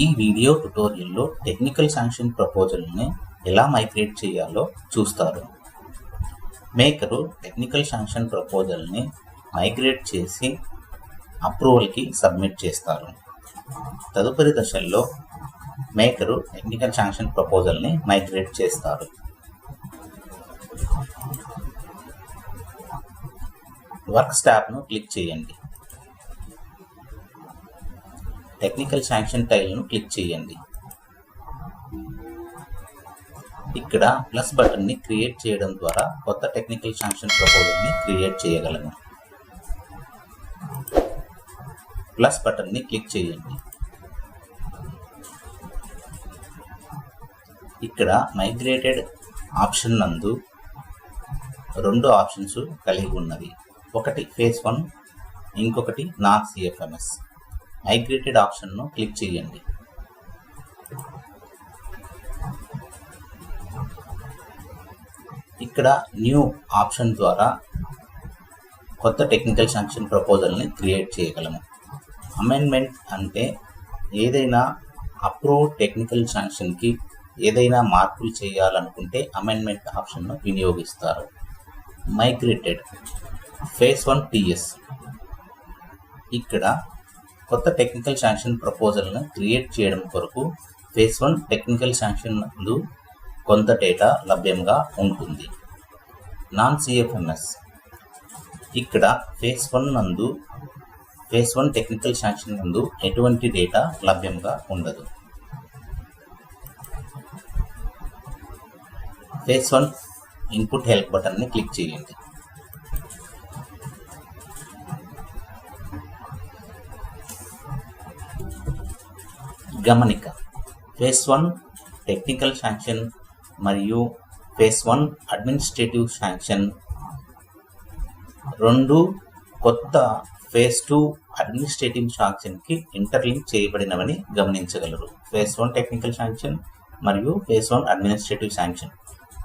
ఈ వీడియో ట్యుటోరియల్లో technical sanction ప్రపోజల్ని ఎలా మైగ్రేట్ చేయాలో చూస్తారు. మేకరు టెక్నికల్ శాంక్షన్ ప్రపోజల్ని మైగ్రేట్ చేసి అప్రూవల్కి సబ్మిట్ చేస్తారు. తదుపరి దశల్లో మేకరు టెక్నికల్ శాంక్షన్ ప్రపోజల్ని మైగ్రేట్ చేస్తారు. వర్క్స్ ట్యాబ్ను క్లిక్ చేయండి. టెక్నికల్ శాంక్షన్ టైల్ను క్లిక్ చేయండి. ఇక్కడ ప్లస్ బటన్ని క్రియేట్ చేయడం ద్వారా కొత్త టెక్నికల్ శాంక్షన్ ప్రపోజల్ని క్రియేట్ చేయగలను. ప్లస్ బటన్ని క్లిక్ చేయండి. ఇక్కడ మైగ్రేటెడ్ ఆప్షన్ నందు రెండు ఆప్షన్స్ కలిగి ఉన్నవి. ఒకటి ఫేజ్ 1, ఇంకొకటి నాన్ సిఎఫ్ఎంఎస్. మైగ్రేటెడ్ ఆప్షన్ను క్లిక్ చేయండి. ఇక్కడ న్యూ ఆప్షన్ ద్వారా కొత్త టెక్నికల్ శాంక్షన్ ప్రపోజల్ని క్రియేట్ చేయగలము. అమెండ్మెంట్ అంటే ఏదైనా అప్రూవ్డ్ టెక్నికల్ శాంక్షన్కి ఏదైనా మార్పులు చేయాలనుకుంటే అమెండ్మెంట్ ఆప్షన్ను వినియోగిస్తారు. Migrated phase 1 TS. ఇక్కడ కొత్త టెక్నికల్ శాంక్షన్ ప్రపోజల్ను క్రియేట్ చేయడం కొరకు ఫేజ్ 1 టెక్నికల్ శాంక్షన్ నందు కొంత డేటా లభ్యంగా ఉంటుంది. Non CFMS. ఇక్కడ ఫేజ్ 1 నందు ఫేజ్ 1 టెక్నికల్ శాంక్షన్ నందు ఎటువంటి డేటా లభ్యంగా ఉండదు. ఫేజ్ 1 ఇన్పుట్ హెల్ప్ బటన్ని క్లిక్ చేయండి. గమనిక: ఫేజ్ 1 టెక్నికల్ శాంక్షన్ మరియు ఫేజ్ 1 అడ్మినిస్ట్రేటివ్ శాంక్షన్ రెండు కొత్త ఫేజ్ 2 అడ్మినిస్ట్రేటివ్ శాంక్షన్కి ఇంటర్లింక్ చేయబడినవని గమనించగలరు. ఫేజ్ 1 టెక్నికల్ శాంక్షన్ మరియు ఫేజ్ 1 అడ్మినిస్ట్రేటివ్ శాంక్షన్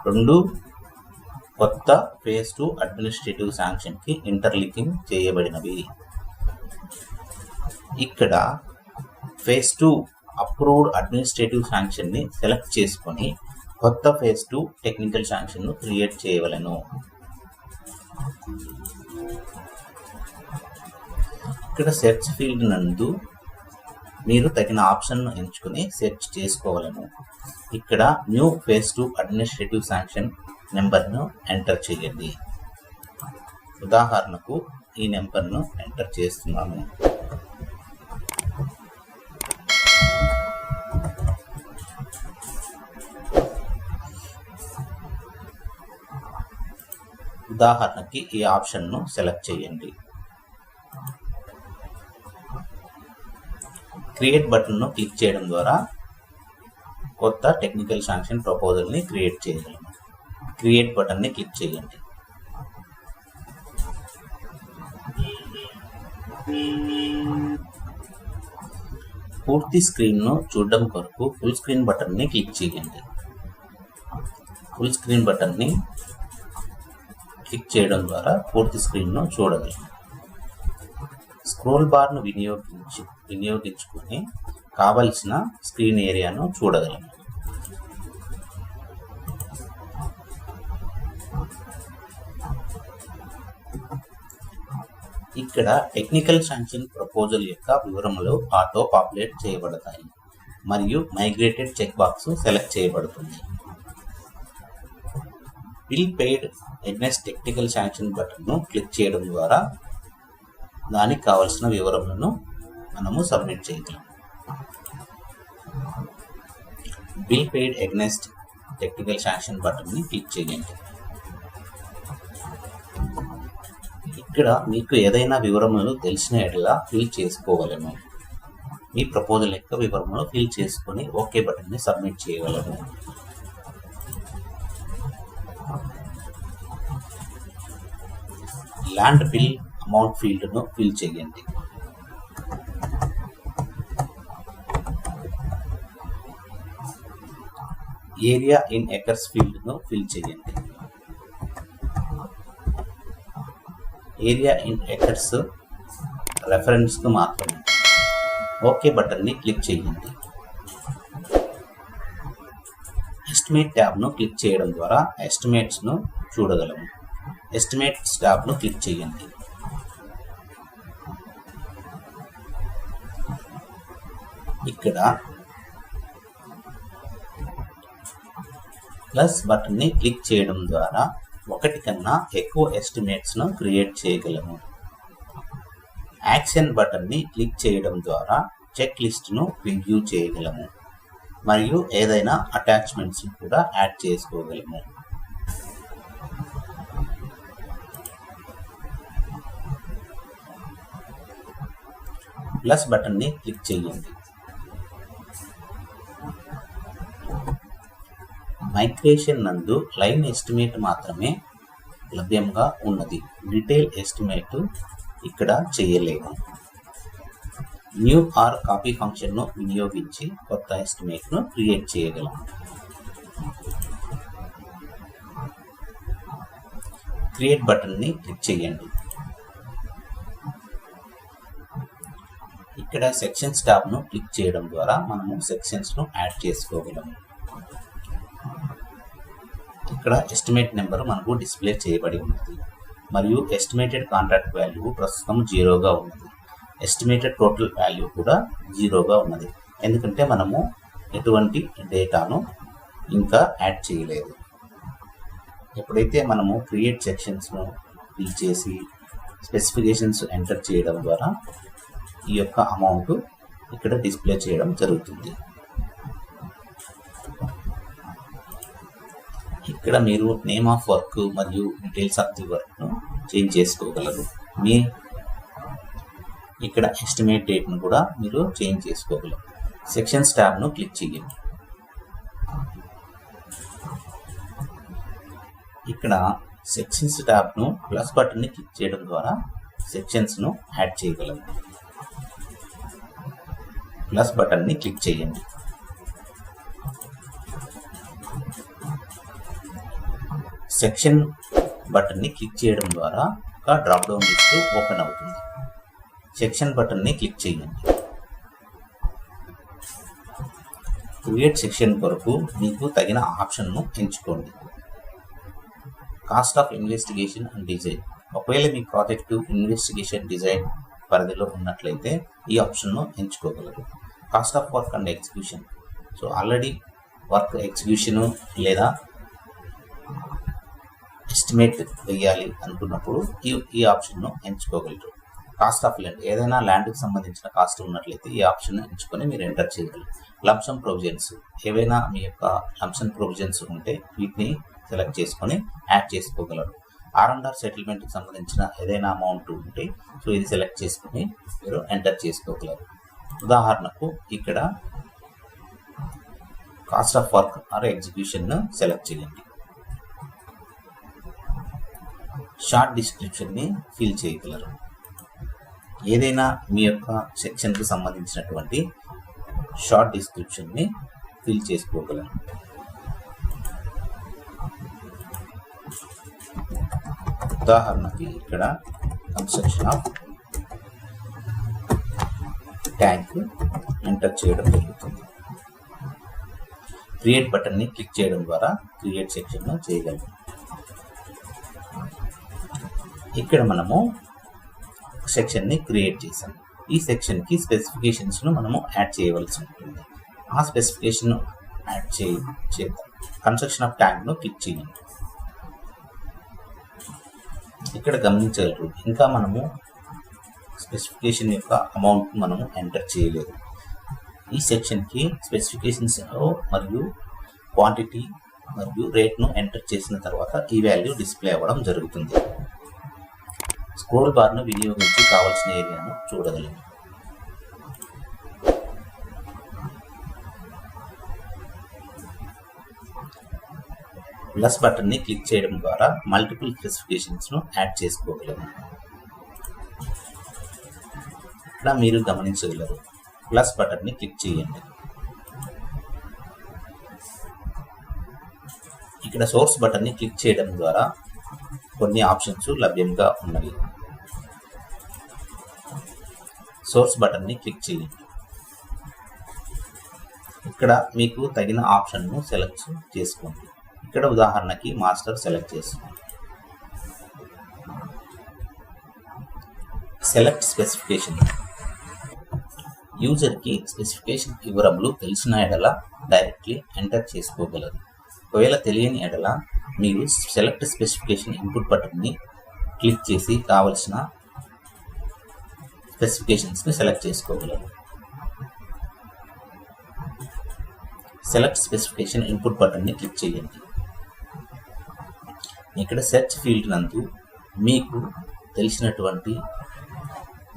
రెండు కొత్త ఫేజ్ 2 అడ్మినిస్ట్రేటివ్ శాంక్షన్కి ఇంటర్లింకింగ్ చేయబడినవి. ఇక్కడ ఫేజ్ 2 అప్రూవ్డ్ అడ్మినిస్ట్రేటివ్ శాంక్షన్ని సెలెక్ట్ చేసుకొని కొత్త ఫేజ్ 2 టెక్నికల్ శాంక్షన్ను క్రియేట్ చేయవలెను. ఇక్కడ సెర్చ్ ఫీల్డ్ నందు మీరు తగిన ఆప్షన్ను ఎంచుకొని సెర్చ్ చేసుకోవలను. ఇక్కడ న్యూ ఫేజ్ 2 అడ్మినిస్ట్రేటివ్ శాంక్షన్ నెంబర్ను ఎంటర్ చేయండి. ఉదాహరణకు ఈ నెంబర్ను ఎంటర్ చేస్తున్నాను. ఉదాహరణకి ఈ ఆప్షన్ను సెలెక్ట్ చేయండి. క్రియేట్ బటన్ను క్లిక్ చేయడం ద్వారా కొత్త టెక్నికల్ శాంక్షన్ ప్రపోజల్ని క్రియేట్ చేయగలము. క్రియేట్ బటన్ని క్లిక్ చేయండి. పూర్తి స్క్రీన్ను చూడడం కొరకు ఫుల్ స్క్రీన్ బటన్ని క్లిక్ చేయండి. ఫుల్ స్క్రీన్ బటన్ని క్లిక్ చేయడం ద్వారా పూర్తి స్క్రీన్ను చూడగలము. స్క్రోల్ బార్ను వినియోగించుకొని కావలసిన స్క్రీన్ ఏరియాను చూడగలము. ఇక్కడ టెక్నికల్ శాంక్షన్ ప్రపోజల్ యొక్క వివరములు ఆటో పాపులేట్ చేయబడతాయి మరియు మైగ్రేటెడ్ చెక్ బాక్స్ సెలెక్ట్ చేయబడుతుంది. Bill paid against technical sanction బటన్ను క్లిక్ చేయడం ద్వారా దానికి కావలసిన వివరములను మనము సబ్మిట్ చేయగలం. Bill paid against technical sanction బటన్ని క్లిక్ చేయండి. ఇక్కడ మీకు ఏదైనా వివరములు తెలిసిన ఎడలా ఫిల్ చేసుకోగలను. మీ ప్రపోజల్ యొక్క వివరములు ఫిల్ చేసుకొని ఓకే బటన్ని సబ్మిట్ చేయగలము. ల్యాండ్ బిల్ అమౌంట్ ఫీల్డ్ను ఫిల్ చేయండి. ఏరియా ఇన్ ఎకర్స్ ఫీల్డ్ను ఫిల్ చేయండి. ఏరియా ఇన్ ఎకర్స్ రెఫరెన్స్కు మాత్రమే. ఓకే బటన్ని క్లిక్ చేయండి. ఎస్టిమేట్ ట్యాబ్ను క్లిక్ చేయడం ద్వారా ఎస్టిమేట్స్ను చూడగలము. ఎస్టిమేట్స్ ట్యాబ్ను క్లిక్ చేయండి. ఇక్కడ ప్లస్ బటన్ని క్లిక్ చేయడం ద్వారా ఒకటి కన్నా ఎక్కువ ఎస్టిమేట్స్ను క్రియేట్ చేయగలము. యాక్షన్ బటన్ని క్లిక్ చేయడం ద్వారా చెక్ లిస్ట్ను ప్రివ్యూ చేయగలము మరియు ఏదైనా అటాచ్మెంట్స్ కూడా యాడ్ చేసుకోగలము. ప్లస్ బటన్ని క్లిక్ చేయండి. మైగ్రేషన్ నందు లైన్ ఎస్టిమేట్ మాత్రమే లభ్యంగా ఉన్నది. డీటెయిల్ ఎస్టిమేట్ ఇక్కడ చేయలేము. న్యూ ఆర్ కాపీ ఫంక్షన్ను వినియోగించి కొత్త ఎస్టిమేట్ను క్రియేట్ చేయగలము. క్రియేట్ బటన్ని క్లిక్ చేయండి. ఇక్కడ సెక్షన్స్ ట్యాబ్ను క్లిక్ చేయడం ద్వారా మనము సెక్షన్స్ను యాడ్ చేసుకోగలము. ఇక్కడ ఎస్టిమేట్ నెంబర్ మనకు డిస్ప్లే చేయబడి ఉన్నది మరియు ఎస్టిమేటెడ్ కాంట్రాక్ట్ వాల్యూ ప్రస్తుతం 0గా ఉన్నది. ఎస్టిమేటెడ్ టోటల్ వాల్యూ కూడా 0గా ఉన్నది, ఎందుకంటే మనము ఎటువంటి డేటాను ఇంకా యాడ్ చేయలేదు. ఎప్పుడైతే మనము క్రియేట్ సెక్షన్స్ను ఫిల్ చేసి స్పెసిఫికేషన్స్ ఎంటర్ చేయడం ద్వారా ఈ యొక్క అమౌంట్ ఇక్కడ డిస్ప్లే చేయడం జరుగుతుంది. ఇక్కడ మీరు నేమ్ ఆఫ్ వర్క్ మరియు డీటెయిల్స్ ఆఫ్ ది వర్క్ను చేంజ్ చేసుకోగలరు. ఇక్కడ ఎస్టిమేట్ డేట్ను కూడా మీరు చేంజ్ చేసుకోగలరు. సెక్షన్స్ ట్యాబ్ను క్లిక్ చేయండి. ఇక్కడ సెక్షన్స్ ట్యాబ్ను ప్లస్ బటన్ని క్లిక్ చేయడం ద్వారా సెక్షన్స్ను యాడ్ చేయగలరు. ప్లస్ బటన్ని క్లిక్ చేయండి. సెక్షన్ బటన్ని క్లిక్ చేయడం ద్వారా ఒక డ్రాప్ డౌన్ లిస్ట్ ఓపెన్ అవుతుంది. సెక్షన్ బటన్ని క్లిక్ చేయండి. క్రియేట్ సెక్షన్ కొరకు మీకు తగిన ఆప్షన్ను ఎంచుకోండి. Cost of investigation and design. ఒకవేళ మీ ప్రాజెక్టు ఇన్వెస్టిగేషన్ డిజైన్ పరిధిలో ఉన్నట్లయితే ఈ ఆప్షన్ను ఎంచుకోగలరు. Cost of work and execution. So already work execution లేదా ఎస్టిమేట్ వేయాలి అనుకున్నప్పుడు ఈ ఆప్షన్ను ఎంచుకోగలరు. Cost of land. ఏదైనా ల్యాండ్కి సంబంధించిన కాస్ట్ ఉన్నట్లయితే ఈ ఆప్షన్ ఎంచుకొని మీరు ఎంటర్ చేయగలరు. Lump sum provisions. ఏవైనా మీ యొక్క లంప్సమ్ ప్రొవిజన్స్ ఉంటే వీటిని సెలెక్ట్ చేసుకొని యాడ్ చేసుకోగలరు. R&R సెటిల్మెంట్కి సంబంధించిన ఏదైనా అమౌంట్ ఉంటే సో ఇది సెలెక్ట్ చేసుకొని మీరు ఎంటర్ చేసుకోగలరు. ఉదాహరణకు ఇక్కడ కాస్ట్ ఆఫ్ వర్క్ ఆర్ ఎగ్జిక్యూషన్ను సెలెక్ట్ చేయండి. షార్ట్ డిస్క్రిప్షన్ని ఫిల్ చేయగలరు. ఏదైనా మీ యొక్క సెక్షన్కు సంబంధించినటువంటి షార్ట్ డిస్క్రిప్షన్ని ఫిల్ చేసుకోగలరు. ఉదాహరణకి ఇక్కడ కన్స్ట్రక్షన్ ఆఫ్ ట్యాంక్ ఎంటర్ చేయడం జరుగుతుంది. క్రియేట్ బటన్ని క్లిక్ చేయడం ద్వారా క్రియేట్ సెక్షన్ను చేయగలరు. ఇక్కడ మనము సెక్షన్ని క్రియేట్ చేసాం. ఈ సెక్షన్కి స్పెసిఫికేషన్స్ను మనము యాడ్ చేయవలసి ఉంటుంది. ఆ స్పెసిఫికేషన్ యాడ్ చేద్దాం. కన్స్ట్రక్షన్ ఆఫ్ ట్యాంక్ను క్లిక్ చేయండి. ఇక్కడ గమనించగలరు ఇంకా మనము స్పెసిఫికేషన్ యొక్క అమౌంట్ మనము ఎంటర్ చేయలేదు. ఈ సెక్షన్కి స్పెసిఫికేషన్స్ మరియు క్వాంటిటీ మరియు రేట్ను ఎంటర్ చేసిన తర్వాత ఈ వాల్యూ డిస్ప్లే అవ్వడం జరుగుతుంది. స్క్రోల్ బార్ను వినియోగించి కావాల్సిన ఏరియాను చూడగలము. ప్లస్ బటన్ని క్లిక్ చేయడం ద్వారా మల్టిపుల్ స్పెసిఫికేషన్స్ను యాడ్ చేసుకోగలము. ఇక్కడ మీరు గమనించగలరు. ప్లస్ బటన్ని క్లిక్ చేయండి. ఇక్కడ సోర్స్ బటన్ని క్లిక్ చేయడం ద్వారా కొన్ని ఆప్షన్స్ లభ్యంగా ఉన్నవి. సోర్స్ బటన్ని క్లిక్ చేయండి. ఇక్కడ మీకు తగిన ఆప్షన్ను సెలెక్ట్ చేసుకోండి. ఇక్కడ ఉదాహరణకి మాస్టర్ సెలెక్ట్ చేసుకోండి. Select specification. యూజర్కి స్పెసిఫికేషన్ వివరములు తెలిసిన ఎడల డైరెక్ట్లీ ఎంటర్ చేసుకోగలరు. ఒకవేళ తెలియని ఎడల మీరు సెలెక్ట్ స్పెసిఫికేషన్ ఇన్పుట్ బటన్ని క్లిక్ చేసి కావలసిన స్పెసిఫికేషన్స్ని సెలెక్ట్ చేసుకోగలరు. సెలెక్ట్ స్పెసిఫికేషన్ ఇన్పుట్ బటన్ని క్లిక్ చేయండి. ఇక్కడ సెర్చ్ ఫీల్డ్ నందు మీకు తెలిసినటువంటి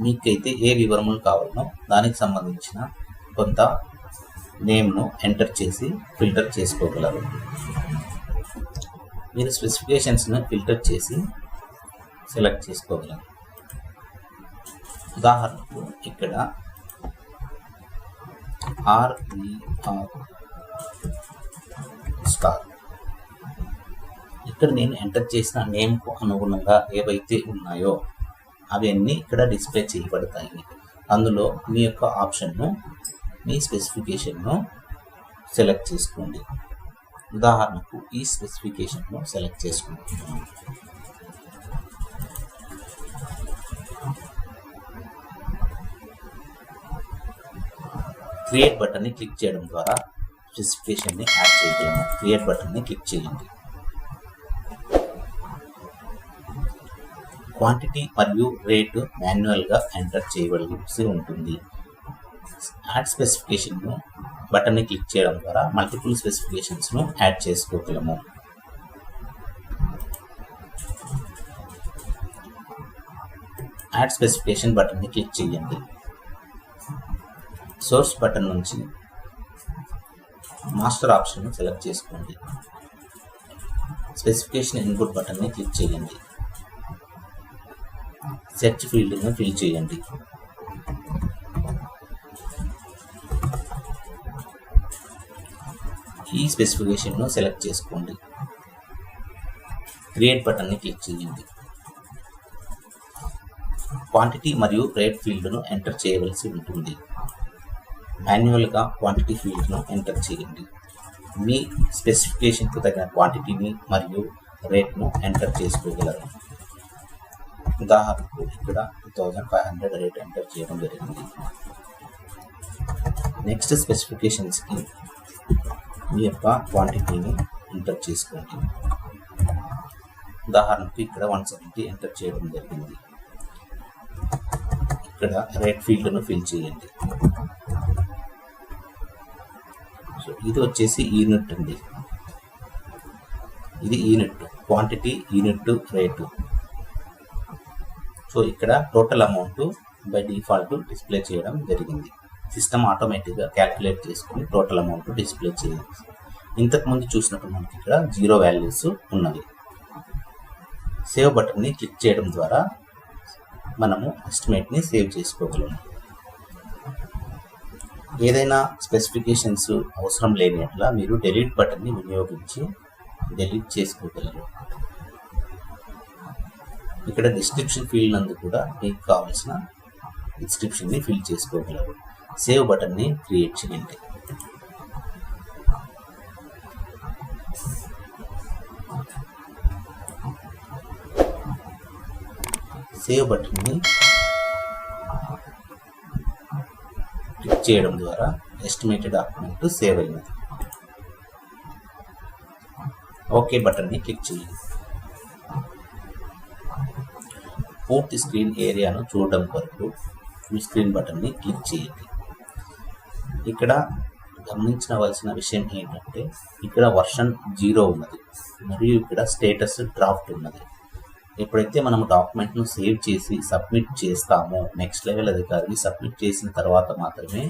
మీకైతే ఏ వివరములు కావాలనో దానికి సంబంధించిన కొంత నేమ్ను ఎంటర్ చేసి ఫిల్టర్ చేసుకోగలరు. మీరు స్పెసిఫికేషన్స్ను ఫిల్టర్ చేసి సెలెక్ట్ చేసుకోగలరు. ఉదాహరణకు ఇక్కడ RVR స్టార్, ఇక్కడ నేను ఎంటర్ చేసిన నేమ్కు అనుగుణంగా ఏవైతే ఉన్నాయో అవన్నీ ఇక్కడ డిస్ప్లే చేయబడతాయి. అందులో మీ యొక్క ఆప్షన్ను మీ స్పెసిఫికేషన్ను సెలెక్ట్ చేసుకోండి. ఉదాహరణకు ఈ స్పెసిఫికేషన్ను సెలెక్ట్ చేసుకుంటున్నాను. క్రియేట్ బటన్ని క్లిక్ చేయడం ద్వారా స్పెసిఫికేషన్ని యాడ్ చేయగలము. క్రియేట్ బటన్ని క్లిక్ చేయండి. క్వాంటిటీ మరియు రేటు మాన్యువల్గా ఎంటర్ చేయవలసి ఉంటుంది. యాడ్ స్పెసిఫికేషన్ను బటన్ని క్లిక్ చేయడం ద్వారా మల్టిపుల్ స్పెసిఫికేషన్స్ను యాడ్ చేసుకోగలము. యాడ్ స్పెసిఫికేషన్ బటన్ని క్లిక్ చేయండి. సోర్స్ బటన్ నుంచి మాస్టర్ ఆప్షన్ను సెలెక్ట్ చేసుకోండి. స్పెసిఫికేషన్ ఇన్పుట్ బటన్ని క్లిక్ చేయండి. సెర్చ్ ఫీల్డ్ను ఫిల్ చేయండి. ఈ స్పెసిఫికేషన్ను సెలెక్ట్ చేసుకోండి. క్రియేట్ బటన్ని క్లిక్ చేయండి. క్వాంటిటీ మరియు రేట్ ఫీల్డ్ను ఎంటర్ చేయవలసి ఉంటుంది. మాన్యువల్గా క్వాంటిటీ ఫీల్డ్ను ఎంటర్ చేయండి. మీ స్పెసిఫికేషన్కు తగిన క్వాంటిటీని మరియు రేట్ను ఎంటర్ చేసుకోగలరు. ఉదాహరణకు ఇక్కడ 2500 రేట్ ఎంటర్ చేయడం జరిగింది. నెక్స్ట్ స్పెసిఫికేషన్స్కి మీ యొక్క క్వాంటిటీని ఎంటర్ చేసుకోండి. ఉదాహరణకు ఇక్కడ 170 ఎంటర్ చేయడం జరిగింది. ఇక్కడ రేట్ ఫీల్డ్ను ఫిల్ చేయండి. సో ఇది వచ్చేసి యూనిట్ అండి. ఇది unit, quantity, unit, rate. So ఇక్కడ total amount by default display చేయడం జరిగింది. సిస్టమ్ ఆటోమేటిక్గా క్యాల్కులేట్ చేసుకుని టోటల్ అమౌంట్ డిస్ప్లే చేయాలి. ఇంతకుముందు చూసినప్పుడు మనకి ఇక్కడ 0 వాల్యూస్ ఉన్నవి. సేవ్ బటన్ని క్లిక్ చేయడం ద్వారా మనము ఎస్టిమేట్ని సేవ్ చేసుకోగలము. ఏదైనా స్పెసిఫికేషన్స్ అవసరం లేనట్లా మీరు డిలీట్ బటన్ని వినియోగించి డిలీట్ చేసుకోగలరు. ఇక్కడ డిస్క్రిప్షన్ ఫీల్డ్ నందు కూడా మీకు కావాల్సిన డిస్క్రిప్షన్ని ఫిల్ చేసుకోగలరు. సేవ్ బటన్ని క్రియేట్ చేయండి. సేవ్ బటన్ని క్లిక్ చేయడం ద్వారా ఎస్టిమేటెడ్ డాక్యుమెంట్ సేవ్ అయినది. ఓకే బటన్ని క్లిక్ చేయండి. పూర్తి స్క్రీన్ ఏరియాను చూడడం కొరకు ఫుల్ స్క్రీన్ బటన్ని క్లిక్ చేయండి. ఇక్కడ గమనించవలసిన విషయం ఏంటంటే ఇక్కడ వర్షన్ 0 ఉన్నది మరియు ఇక్కడ స్టేటస్ డ్రాఫ్ట్ ఉన్నది. ఎప్పుడైతే మనం డాక్యుమెంట్ను సేవ్ చేసి సబ్మిట్ చేస్తామో నెక్స్ట్ లెవెల్ అధికారికి సబ్మిట్ చేసిన తర్వాత మాత్రమే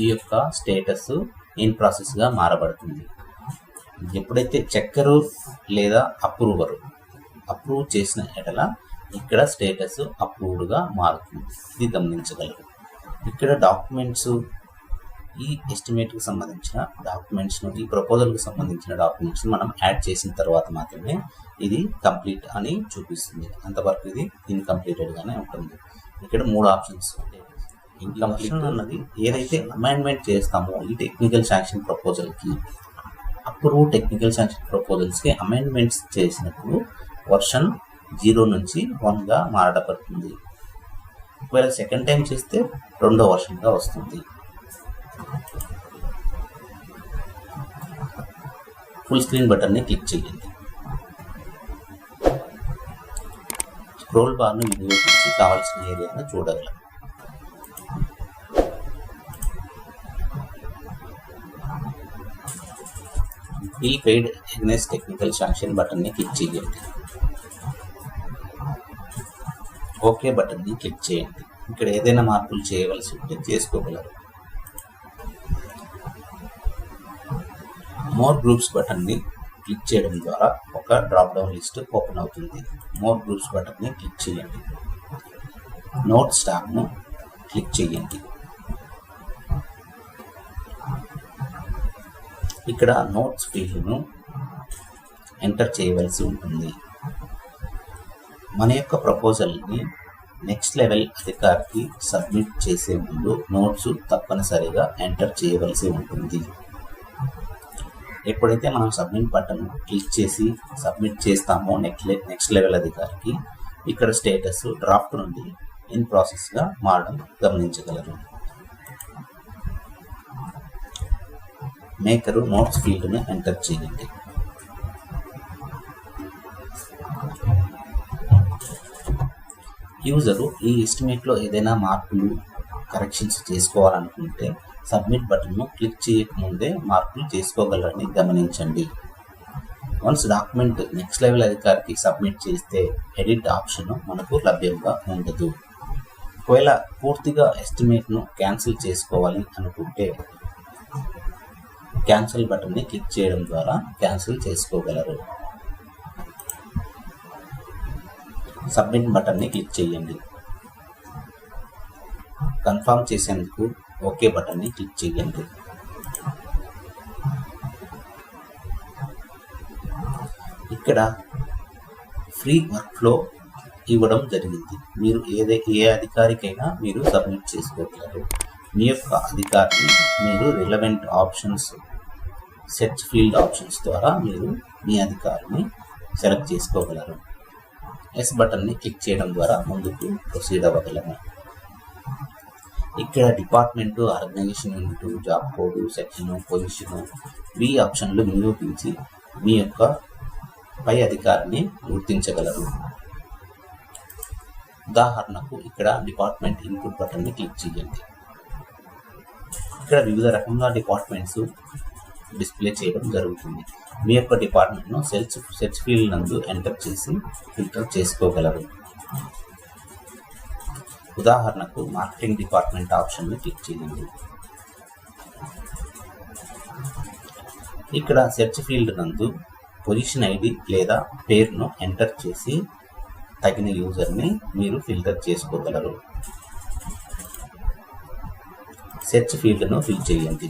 ఈ యొక్క స్టేటస్ ఇన్ ప్రాసెస్గా మారబడుతుంది. ఎప్పుడైతే చెక్కరు లేదా అప్రూవ్ చేసిన ఎడల ఇక్కడ స్టేటస్ అప్రూవ్డ్గా మారుతుంది. ఇది గమనించగలరు. ఇక్కడ డాక్యుమెంట్స్, ఈ ఎస్టిమేట్కి సంబంధించిన డాక్యుమెంట్స్ను, ఈ ప్రపోజల్కి సంబంధించిన డాక్యుమెంట్స్ని మనం యాడ్ చేసిన తర్వాత మాత్రమే ఇది కంప్లీట్ అని చూపిస్తుంది. అంతవరకు ఇది ఇన్కంప్లీటెడ్గానే ఉంటుంది. ఇక్కడ 3 ఆప్షన్స్ ఉంటాయి. ఇన్కంప్లీట్ అన్నది ఏదైతే అమెండ్మెంట్ చేస్తామో ఈ టెక్నికల్ శాంక్షన్ ప్రపోజల్కి, అప్రూవ్ టెక్నికల్ శాంక్షన్ ప్రపోజల్స్కి అమెండ్మెంట్స్ చేసినప్పుడు వర్షన్ 0 నుంచి 1గా మారబడుతుంది. ఒకవేళ సెకండ్ టైం చేస్తే 2వ వర్షన్గా వస్తుంది. ఫుల్ స్క్రీన్ బటన్ని క్లిక్ చేయండి. స్క్రోల్ బార్ను వినియోగించి కావాల్సిన ఏరియాను చూడగలం. Bill paid against technical sanction బటన్ని క్లిక్ చేయండి. ఓకే బటన్ని క్లిక్ చేయండి. ఇక్కడ ఏదైనా మార్పులు చేయవలసి ఉంటే చేసుకోగలరు. మోర్ గ్రూప్స్ బటన్ని క్లిక్ చేయడం ద్వారా ఒక డ్రాప్ డౌన్ లిస్ట్ ఓపెన్ అవుతుంది. మోర్ గ్రూప్స్ బటన్ని క్లిక్ చేయండి. నోట్స్ ట్యాబ్ను క్లిక్ చేయండి. ఇక్కడ నోట్స్ ఫీల్డ్ను ఎంటర్ చేయవలసి ఉంటుంది. మన యొక్క ప్రపోజల్ని నెక్స్ట్ లెవెల్ అధికారికి సబ్మిట్ చేసే ముందు నోట్స్ తప్పనిసరిగా ఎంటర్ చేయవలసి ఉంటుంది. ఎప్పుడైతే మనం సబ్మిట్ బటన్ క్లిక్ చేసి సబ్మిట్ చేస్తామో నెక్స్ట్ లెవెల్ అధికారికి, ఇక్కడ స్టేటస్ డ్రాఫ్ట్ నుండి ఇన్ ప్రాసెస్గా మారడం గమనించగలరు. మేకరు నోట్స్ ఫీల్డ్ను ఎంటర్ చేయండి. యూజరు ఈ ఎస్టిమేట్లో ఏదైనా మార్పులు కరెక్షన్స్ చేసుకోవాలనుకుంటే సబ్మిట్ బటన్ను క్లిక్ చేయకముందే మార్పులు చేసుకోగలరని గమనించండి. వన్స్ డాక్యుమెంట్ నెక్స్ట్ లెవెల్ అధికారికి సబ్మిట్ చేస్తే ఎడిట్ ఆప్షన్ మనకు లభ్యంగా ఉండదు. ఒకవేళ పూర్తిగా ఎస్టిమేట్ను క్యాన్సిల్ చేసుకోవాలి అనుకుంటే క్యాన్సిల్ బటన్ని క్లిక్ చేయడం ద్వారా క్యాన్సిల్ చేసుకోగలరు. సబ్మిట్ బటన్ని క్లిక్ చేయండి. కన్ఫర్మ్ చేసేందుకు ఓకే బటన్ని క్లిక్ చేయండి. ఇక్కడ ఫ్రీ వర్క్ ఫ్లో ఇవ్వడం జరిగింది. మీరు ఏ అధికారికైనా మీరు సబ్మిట్ చేసుకోగలరు. మీ యొక్క అధికారిని మీరు relevant options, search field options ద్వారా మీరు మీ అధికారిని సెలెక్ట్ చేసుకోగలరు. ఎస్ బటన్ని క్లిక్ చేయడం ద్వారా ముందుకు ప్రొసీడ్ అవ్వగలము. ఇక్కడ department, organisation unit, job code, section, position ఈ ఆప్షన్లు వినియోగించి మీ యొక్క పై అధికారిని గుర్తించగలరు. ఉదాహరణకు ఇక్కడ డిపార్ట్మెంట్ ఇన్పుట్ బటన్ని క్లిక్ చేయండి. ఇక్కడ వివిధ రకంగా డిపార్ట్మెంట్స్ డిస్ప్లే చేయడం జరుగుతుంది. మీ యొక్క డిపార్ట్మెంట్ను సెర్చ్ ఫీల్డ్ నందు ఎంటర్ చేసి ఫిల్టర్ చేసుకోగలరు. ఉదాహరణకు మార్కెటింగ్ డిపార్ట్మెంట్ ఆప్షన్ను క్లిక్ చేయండి. ఇక్కడ సెర్చ్ ఫీల్డ్ నందు పొజిషన్ ఐడి లేదా పేరును ఎంటర్ చేసి తగిన యూజర్ని మీరు ఫిల్టర్ చేసుకోగలరు. సెర్చ్ ఫీల్డ్ను ఫిల్ చేయండి.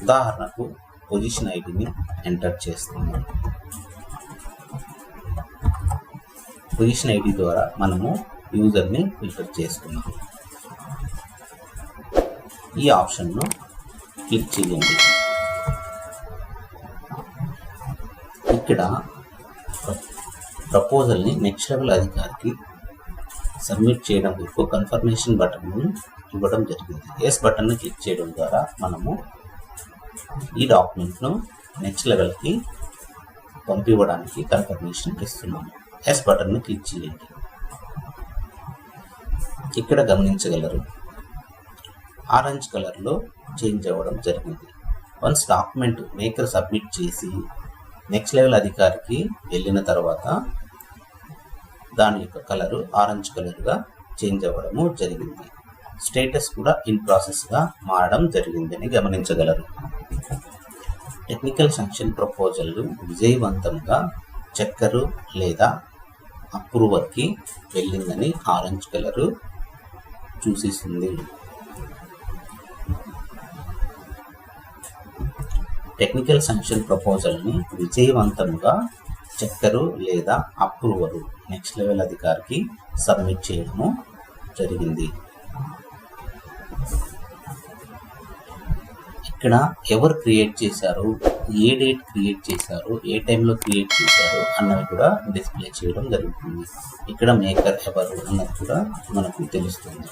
ఉదాహరణకు పొజిషన్ ఐడిని ఎంటర్ చేస్తున్నాం. పొజిషన్ ఐడి ద్వారా మనము యూజర్ని ఫిల్టర్ చేసుకున్నాం. ఈ ఆప్షన్ను క్లిక్ చేయండి. ఇక్కడ ప్రపోజల్ని నెక్స్ట్ లెవెల్ అధికారికి సబ్మిట్ చేయడం కొరకు కన్ఫర్మేషన్ బటన్ను ఇవ్వడం జరిగింది. ఎస్ బటన్ను క్లిక్ చేయడం ద్వారా మనము ఈ డాక్యుమెంట్ను నెక్స్ట్ లెవెల్కి పంపివ్వడానికి కన్ఫర్మేషన్ ఇస్తున్నాము. ఎస్ బటన్ను క్లిక్ చేయండి. ఇక్కడ గమనించగలరు ఆరెంజ్ కలర్లో చేంజ్ అవ్వడం జరిగింది. వన్స్ డాక్యుమెంట్ మేకర్ సబ్మిట్ చేసి నెక్స్ట్ లెవెల్ అధికారికి వెళ్ళిన తర్వాత దాని యొక్క కలరు ఆరెంజ్ కలర్గా చేంజ్ అవ్వడము జరిగింది. స్టేటస్ కూడా ఇన్ ప్రాసెస్గా మారడం జరిగిందని గమనించగలరు. టెక్నికల్ శాంక్షన్ ప్రపోజల్లు విజయవంతంగా చెక్కరు లేదా అప్రూవర్కి వెళ్ళిందని ఆరెంజ్ కలరు చూపిస్తుంది. టెక్నికల్ శాంక్షన్ ప్రపోజల్ని విజయవంతంగా చెక్కరు లేదా అప్రూవరు నెక్స్ట్ లెవెల్ అధికారికి సబ్మిట్ చేయడము జరిగింది. ఇక్కడ ఎవరు క్రియేట్ చేశారు, ఏ డేట్ క్రియేట్ చేశారు, ఏ టైంలో క్రియేట్ చేశారు అన్నవి కూడా డిస్ప్లే చేయడం జరుగుతుంది. ఇక్కడ మేకర్ ఎవరు అన్నది కూడా మనకు తెలుస్తుంది.